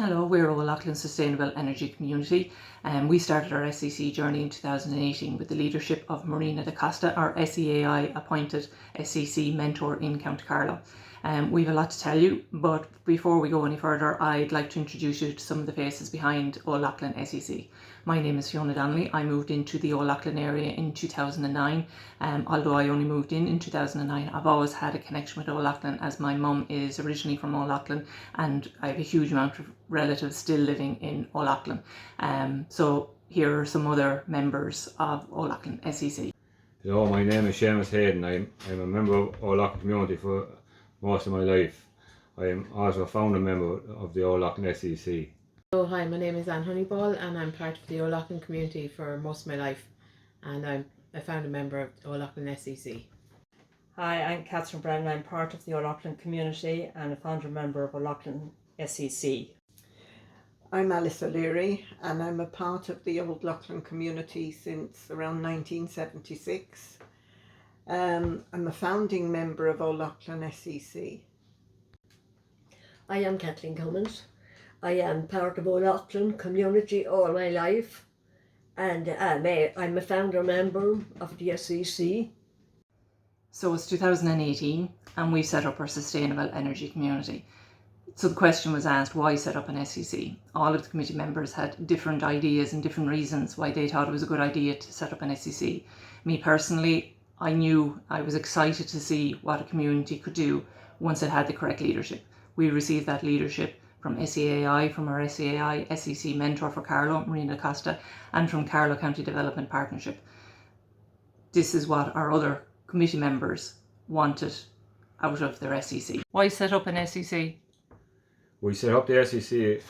Hello, we're O'Loughlin Sustainable Energy Community, and we started our SEC journey in 2018 with the leadership of Marina da Costa, our SEAI appointed SEC mentor in County Carlow. We have a lot to tell you, but before we go any further, I'd like to introduce you to some of the faces behind O'Loughlin SEC. My name is Fiona Donnelly. I moved into the O'Loughlin area in 2009. Although I only moved in 2009, I've always had a connection with O'Loughlin, as my mum is originally from O'Loughlin and I have a huge amount of relatives still living in O'Loughlin. So here are some other members of O'Loughlin SEC. Hello, my name is Seamus Hayden. I'm a member of O'Loughlin community for most of my life. I am also a founder member of the O'Loughlin SEC. Hello, hi, my name is Anne Honeyball and I'm part of the O'Loughlin community for most of my life, and I'm a founder member of O'Loughlin SEC. Hi, I'm Catherine Brennan. I'm part of the O'Loughlin community and a founder member of O'Loughlin SEC. I'm Alice O'Leary and I'm a part of the O'Loughlin community since around 1976. I'm a founding member of O'Loughlin SEC. I am Kathleen Cummins. I am part of O'Loughlin community all my life, and I'm a founder member of the SEC. So it's 2018 and we've set up our Sustainable Energy Community. So the question was asked, why set up an SEC? All of the committee members had different ideas and different reasons why they thought it was a good idea to set up an SEC. Me personally, I knew I was excited to see what a community could do once it had the correct leadership. We received that leadership from SEAI, from our SEAI SEC mentor for Carlow, Marina da Costa, and from Carlow County Development Partnership. This is what our other committee members wanted out of their SEC. Why set up an SEC? We set up the SEC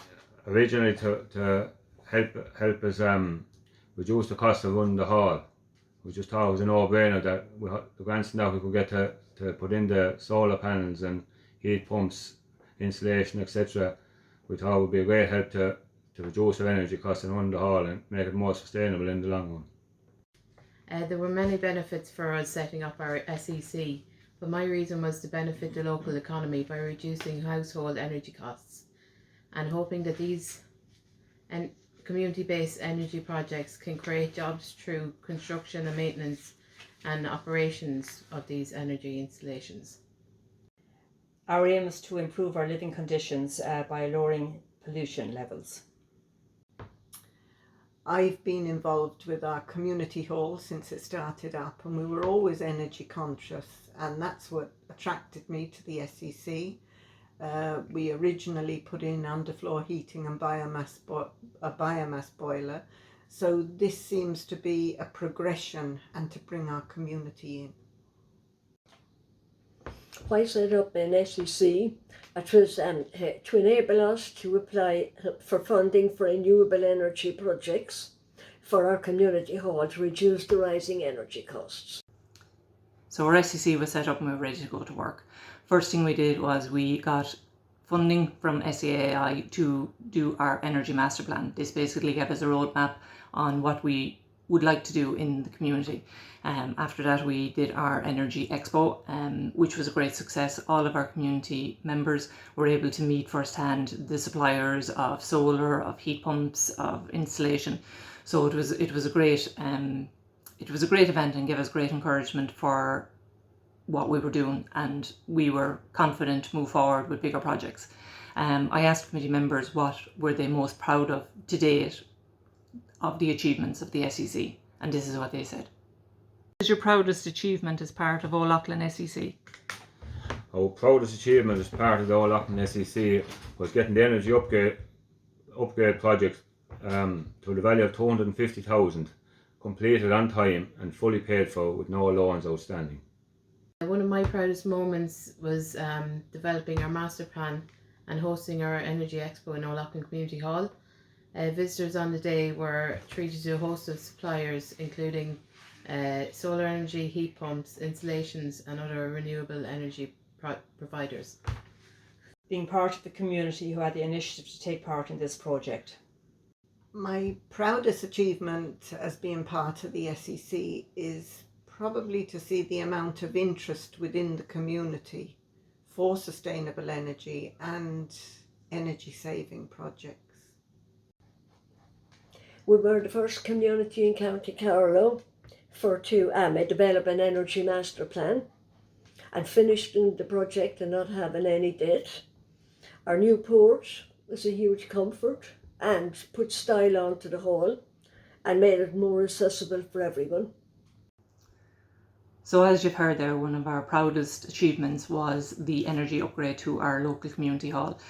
originally to help us reduce the cost of running the hall. We just thought it was a no-brainer that the grants that we could get to put in the solar panels and heat pumps, insulation, etc. We thought it would be a great help to reduce our energy costs and run the hall and make it more sustainable in the long run. There were many benefits for us setting up our SEC, but my reason was to benefit the local economy by reducing household energy costs and hoping that these community-based energy projects can create jobs through construction and maintenance and operations of these energy installations. Our aim is to improve our living conditions by lowering pollution levels. I've been involved with our community hall since it started up, and we were always energy conscious, and that's what attracted me to the SEC. We originally put in underfloor heating and a biomass boiler, so this seems to be a progression and to bring our community in. Why set up an SEC? It was to enable us to apply for funding for renewable energy projects for our community hall to reduce the rising energy costs. So our SEC was set up and we were ready to go to work. First thing we did was we got funding from SEAI to do our energy master plan. This basically gave us a roadmap on what we would like to do in the community. After that we did our Energy Expo, which was a great success. All of our community members were able to meet firsthand the suppliers of solar, of heat pumps, of insulation. So it was a great event and gave us great encouragement for what we were doing, and we were confident to move forward with bigger projects. I asked committee members what were they most proud of to date of the achievements of the SEC, and this is what they said. What is your proudest achievement as part of O'Loughlin SEC? Our proudest achievement as part of the O'Loughlin SEC was getting the energy upgrade project to the value of 250,000 completed on time and fully paid for with no loans outstanding. One of my proudest moments was developing our master plan and hosting our Energy Expo in O'Loughlin Community Hall. Visitors on the day were treated to a host of suppliers, including solar energy, heat pumps, installations and other renewable energy providers. Being part of the community who had the initiative to take part in this project. My proudest achievement as being part of the SEC is probably to see the amount of interest within the community for sustainable energy and energy saving projects. We were the first community in County Carlow to develop an energy master plan and finishing the project and not having any debt. Our new port was a huge comfort and put style onto the hall and made it more accessible for everyone. So as you've heard there, one of our proudest achievements was the energy upgrade to our local community hall.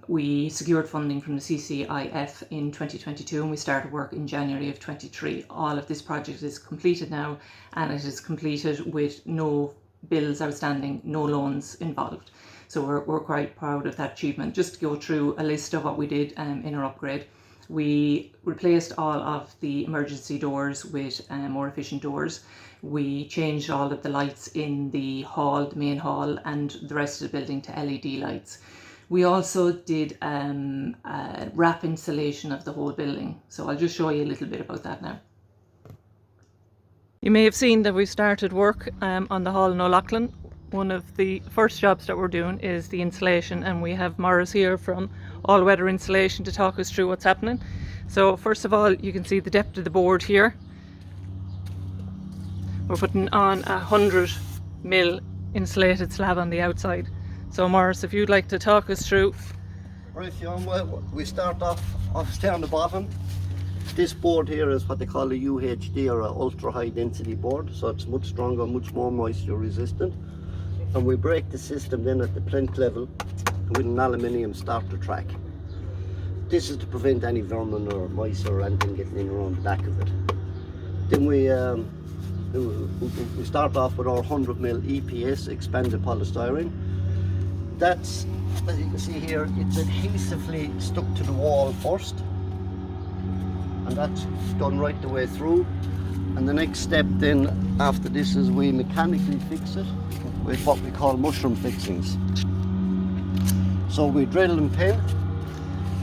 We secured funding from the CCIF in 2022 and we started work in January of 23. All of this project is completed now and it is completed with no bills outstanding, no loans involved. So we're quite proud of that achievement. Just to go through a list of what we did in our upgrade. We replaced all of the emergency doors with more efficient doors. We changed all of the lights in the hall, the main hall, and the rest of the building to LED lights. We also did a wrap installation of the whole building. So I'll just show you a little bit about that now. You may have seen that we've started work on the hall in O'Loughlin. One of the first jobs that we're doing is the insulation, and we have Morris here from All Weather Insulation to talk us through what's happening. So first of all, you can see the depth of the board here. We're putting on 100mm insulated slab on the outside. So Morris, if you'd like to talk us through. Right, Fionn, well, we start off obviously on the bottom. This board here is what they call a UHD, or an ultra high density board, so it's much stronger, much more moisture resistant. And we break the system then at the plinth level with an aluminium starter track. This is to prevent any vermin or mice or anything getting in around the back of it. Then we start off with our 100mm EPS expanded polystyrene. That's, as you can see here, it's adhesively stuck to the wall first, and that's done right the way through. And the next step then after this is we mechanically fix it with what we call mushroom fixings. So we drill and pin.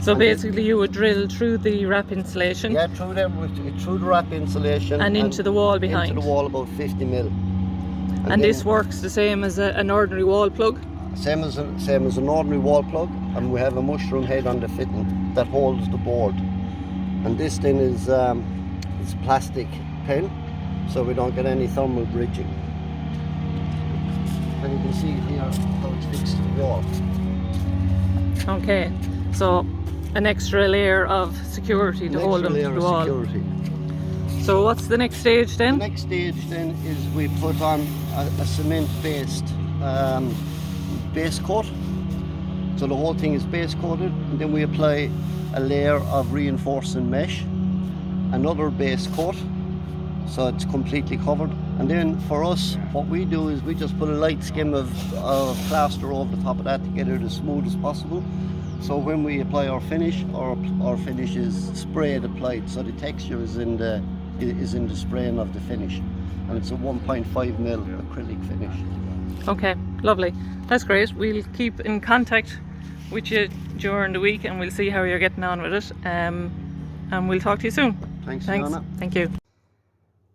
So basically you would drill through the wrap insulation. Yeah, through the wrap insulation and into the wall behind. Into the wall about 50mm. And this works the same as an ordinary wall plug? Same as an ordinary wall plug, and we have a mushroom head on the fitting that holds the board. And this then is plastic pin, so we don't get any thermal bridging. And you can see here how it's fixed to the wall. Okay, so an extra layer of security to hold them to the wall. Security. So what's the next stage then? The next stage then is we put on a cement-based base coat. So the whole thing is base coated, and then we apply a layer of reinforcing mesh, another base coat, so it's completely covered. And then for us, what we do is we just put a light skim of plaster over the top of that to get it as smooth as possible. So when we apply our finish, our finish is sprayed applied, so the texture is in the spraying of the finish, and it's a 1.5mm acrylic finish. Okay, lovely. That's great. We'll keep in contact with you during the week and we'll see how you're getting on with it. And we'll talk to you soon. Thanks. Fiona. Thank you.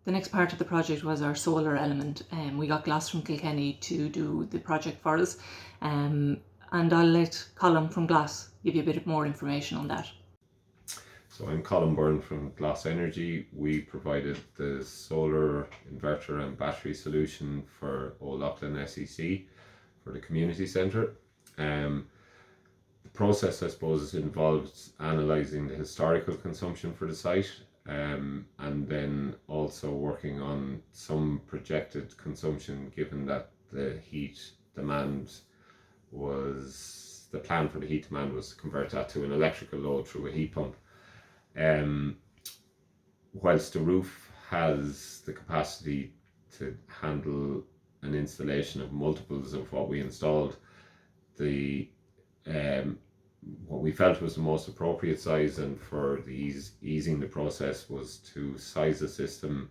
The next part of the project was our solar element. We got Glass from Kilkenny to do the project for us. And I'll let Colin from Glass give you a bit more information on that. So I'm Colin Byrne from Glass Energy. We provided the solar inverter and battery solution for O'Loughlin SEC for the community centre. The process, I suppose, involved analysing the historical consumption for the site, and then also working on some projected consumption, given that the heat demand was, the plan for the heat demand was to convert that to an electrical load through a heat pump. Whilst the roof has the capacity to handle an installation of multiples of what we installed, the what we felt was the most appropriate size, and for the easing the process, was to size a system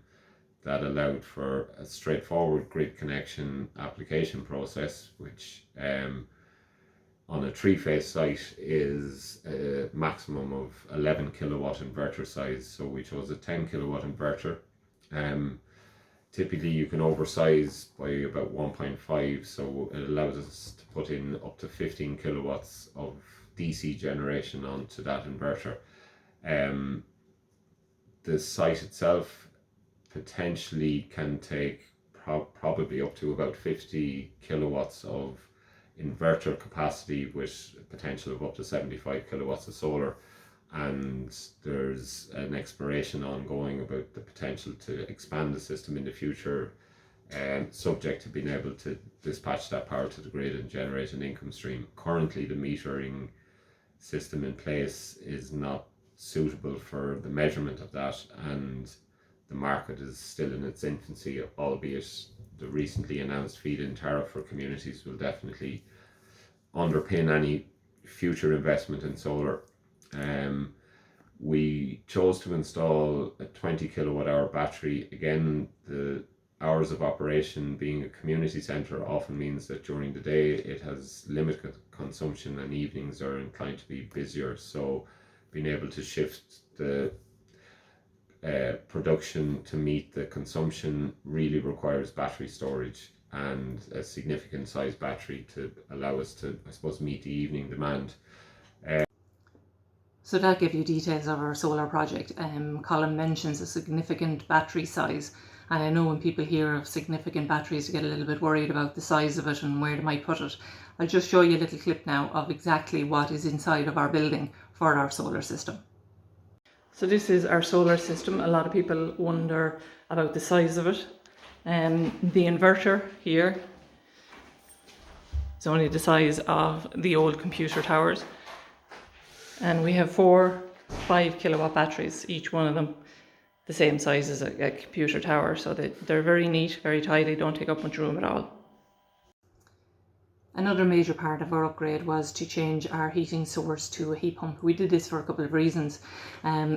that allowed for a straightforward grid connection application process, which on a 3-phase site is a maximum of 11 kilowatt inverter size. So we chose a 10 kilowatt inverter. Typically you can oversize by about 1.5, so it allows us to put in up to 15 kilowatts of DC generation onto that inverter. The site itself potentially can take probably up to about 50 kilowatts of inverter capacity with a potential of up to 75 kilowatts of solar, and there's an exploration ongoing about the potential to expand the system in the future, subject to being able to dispatch that power to the grid and generate an income stream. Currently the metering system in place is not suitable for the measurement of that, and the market is still in its infancy, albeit the recently announced feed-in tariff for communities will definitely underpin any future investment in solar. We chose to install a 20 kilowatt hour battery. Again, the hours of operation, being a community centre, often means that during the day it has limited consumption and evenings are inclined to be busier, so being able to shift the production to meet the consumption really requires battery storage and a significant size battery to allow us to, I suppose, meet the evening demand. So that gave you details of our solar project. Colin mentions a significant battery size, and I know when people hear of significant batteries they get a little bit worried about the size of it and where they might put it. I'll just show you a little clip now of exactly what is inside of our building for our solar system. So this is our solar system. A lot of people wonder about the size of it. The inverter here is only the size of the old computer towers. And we have 4 5 kilowatt batteries, each one of them the same size as a computer tower. So they're very neat, very tidy, don't take up much room at all. Another major part of our upgrade was to change our heating source to a heat pump. We did this for a couple of reasons.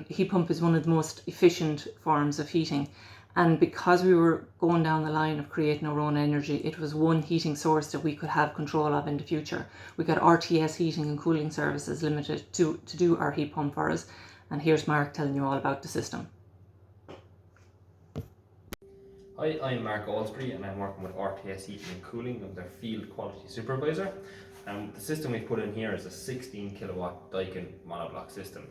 Heat pump is one of the most efficient forms of heating, and because we were going down the line of creating our own energy, it was one heating source that we could have control of in the future. We got RTS Heating and Cooling Services Limited to do our heat pump for us, and here's Mark telling you all about the system. Hi, I'm Mark Alsbury and I'm working with RTS Heating and Cooling. I'm their Field Quality Supervisor. The system we've put in here is a 16 kilowatt Daikin monoblock system.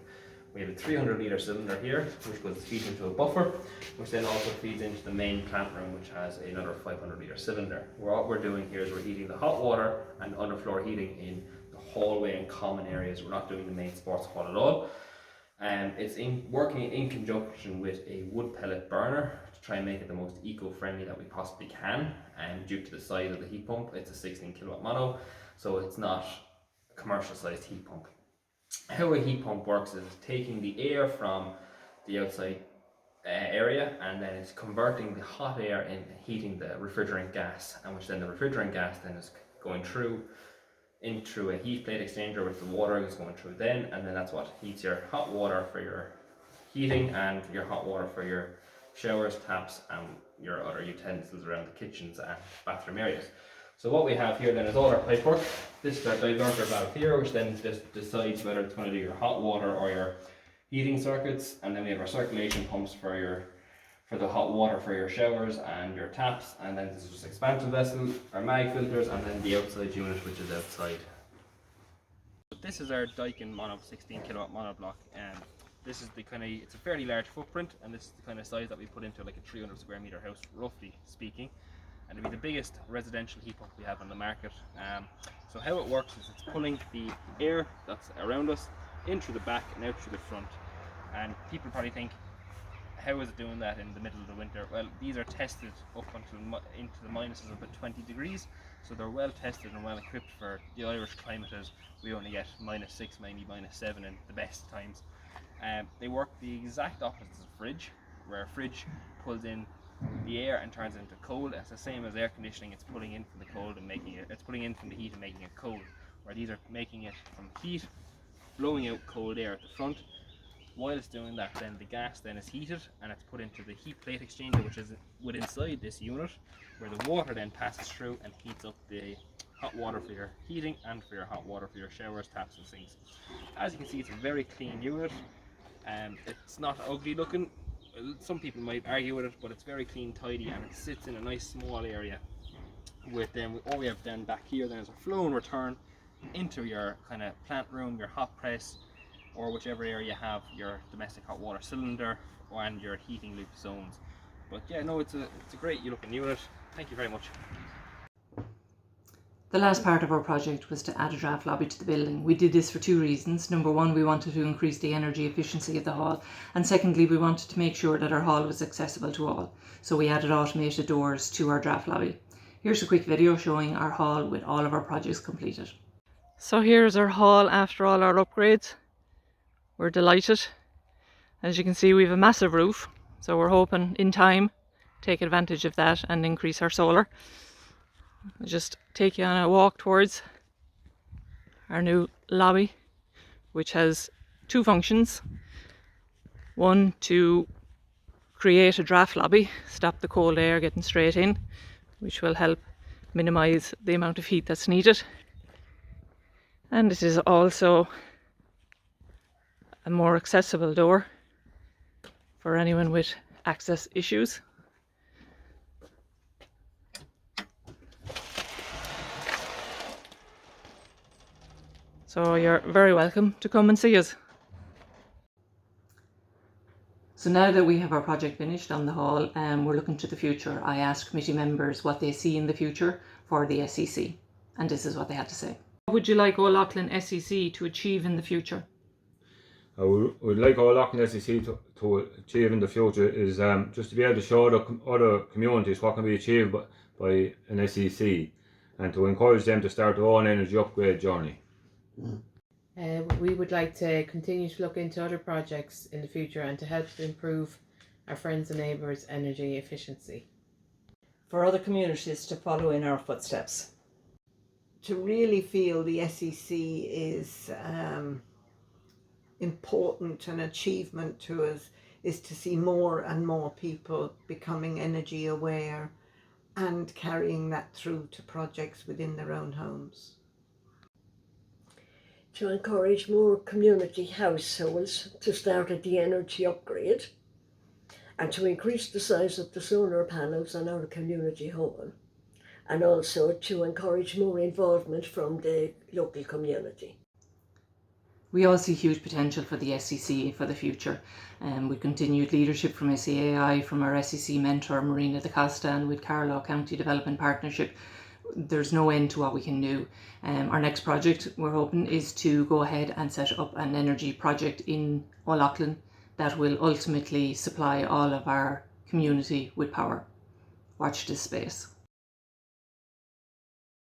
We have a 300 litre cylinder here, which goes feeds into a buffer, which then also feeds into the main plant room, which has another 500 litre cylinder. What we're doing here is we're heating the hot water and underfloor heating in the hallway and common areas. We're not doing the main sports hall at all. It's working in conjunction with a wood pellet burner to try and make it the most eco-friendly that we possibly can. And due to the size of the heat pump, it's a 16 kilowatt mono, so it's not a commercial sized heat pump. How a heat pump works is taking the air from the outside area, and then it's converting the hot air and heating the refrigerant gas, and which then the refrigerant gas then is going through into a heat plate exchanger, with the water is going through then, and then that's what heats your hot water for your heating and your hot water for your showers, taps, and your other utensils around the kitchens and bathroom areas. So what we have here then is all our pipework. This is our diverter valve here, which then just decides whether it's going to do your hot water or your heating circuits, and then we have our circulation pumps for the hot water for your showers and your taps, and then this is just expansion vessel, our mag filters, and then the outside unit, which is outside. This is our Daikin mono 16 kilowatt monoblock, and this is it's a fairly large footprint, and this is the kind of size that we put into like a 300 square meter house, roughly speaking. And it'll be the biggest residential heat pump we have on the market. So how it works is it's pulling the air that's around us in through the back and out through the front. And people probably think, how is it doing that in the middle of the winter? Well, these are tested up until into the minuses of about 20 degrees. So they're well tested and well equipped for the Irish climate, as we only get -6, maybe -7 in the best times. They work the exact opposite of a fridge, where a fridge pulls in the air and turns it into cold. It's the same as air conditioning. It's pulling in from the cold and it's pulling in from the heat and making it cold. Where these are making it from heat, blowing out cold air at the front. While it's doing that, then the gas then is heated and it's put into the heat plate exchanger, which is within inside this unit, where the water then passes through and heats up the hot water for your heating and for your hot water for your showers, taps and sinks. As you can see, it's a very clean unit. It's not ugly looking. Some people might argue with it, but it's very clean, tidy, and it sits in a nice small area. With then all we have then back here then is our flow and return, into your kind of plant room, your hot press, or whichever area you have your domestic hot water cylinder and your heating loop zones. But yeah, no, it's a great looking unit. Thank you very much. The last part of our project was to add a draft lobby to the building. We did this for two reasons. Number one, we wanted to increase the energy efficiency of the hall, and secondly, we wanted to make sure that our hall was accessible to all. So we added automated doors to our draft lobby. Here's a quick video showing our hall with all of our projects completed. So here's our hall after all our upgrades. We're delighted. As you can see, we have a massive roof, so we're hoping in time take advantage of that and increase our solar. I'll just take you on a walk towards our new lobby, which has two functions. One, to create a draft lobby, stop the cold air getting straight in, which will help minimise the amount of heat that's needed. And it is also a more accessible door for anyone with access issues. So you're very welcome to come and see us. So now that we have our project finished on the hall, we're looking to the future. I asked committee members what they see in the future for the SEC, and this is what they had to say. What would you like O'Loughlin SEC to achieve in the future? We'd like O'Loughlin SEC to achieve in the future is just to be able to show other communities what can be achieved by an SEC, and to encourage them to start their own energy upgrade journey. We would like to continue to look into other projects in the future and to help to improve our friends and neighbours' energy efficiency. For other communities to follow in our footsteps. To really feel the SEC is important, an achievement to us, is to see more and more people becoming energy aware and carrying that through to projects within their own homes. To encourage more community households to start at the energy upgrade, and to increase the size of the solar panels on our community hall, and also to encourage more involvement from the local community. We all see huge potential for the SEC for the future, and with continued leadership from SEAI, from our SEC mentor Marina Da Costa, and with Carlow County Development Partnership, there's no end to what we can do. Our next project, we're hoping, is to go ahead and set up an energy project in O'Loughlin that will ultimately supply all of our community with power. Watch this space.